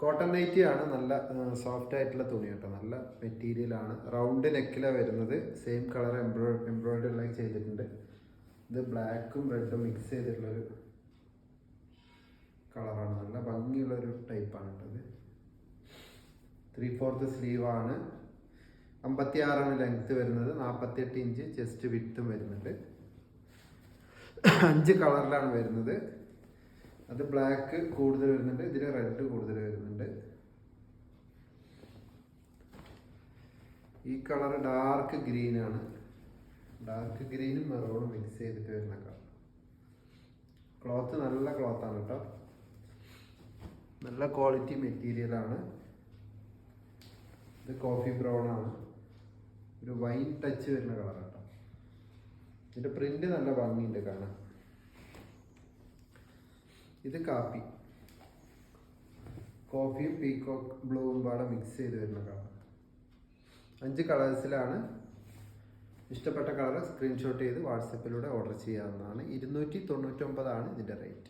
Cotton nightie ആണ്. നല്ല soft ആയിട്ടുള്ള തുണി കേട്ടോ. നല്ല മെറ്റീരിയലാണ്. റൗണ്ട് നെക്കിലാണ് വരുന്നത്. സെയിം കളർ എംബ്രോയിഡറി എല്ലാം ചെയ്തിട്ടുണ്ട്. ഇത് ബ്ലാക്കും റെഡും മിക്സ് ചെയ്തിട്ടുള്ളൊരു കളറാണ്. നല്ല ഭംഗിയുള്ളൊരു ടൈപ്പാണ് കേട്ടത്. 3/4 സ്ലീവാണ്. 56 ലെങ്ത്ത് വരുന്നത്. 48 ഇഞ്ച് ചെസ്റ്റ് വിഡ്ത്തും വരുന്നുണ്ട്. 5 കളറിലാണ് വരുന്നത്. അത് ബ്ലാക്ക് കൂടുതൽ വരുന്നുണ്ട്, ഇതിൽ റെഡ് കൂടുതൽ വരുന്നുണ്ട്. ഈ കളർ ഡാർക്ക് ഗ്രീൻ ആണ്. ഡാർക്ക് ഗ്രീനും മെറൂണും മിക്സ് ചെയ്തിട്ട് വരുന്ന കളർ. ക്ലോത്ത് നല്ല ക്ലോത്താണ് കേട്ടോ. നല്ല ക്വാളിറ്റി മെറ്റീരിയലാണ്. ഇത് കോഫി ബ്രൗൺ ആണ്. ഒരു വൈൻ ടച്ച് വരുന്ന കളർ കേട്ടോ. ഇതിൻ്റെ പ്രിന്റ് നല്ല ഭംഗിയുണ്ട് കാണാൻ. ഇത് കാപ്പി, കോഫിയും പീകോക്ക് ബ്ലൂവും പാടെ മിക്സ് ചെയ്ത് വരുന്ന കളർ. 5 കളേഴ്സിലാണ്. ഇഷ്ടപ്പെട്ട കളർ സ്ക്രീൻഷോട്ട് ചെയ്ത് വാട്സപ്പിലൂടെ ഓർഡർ ചെയ്യാവുന്നതാണ്. 299 ഇതിൻ്റെ റേറ്റ്.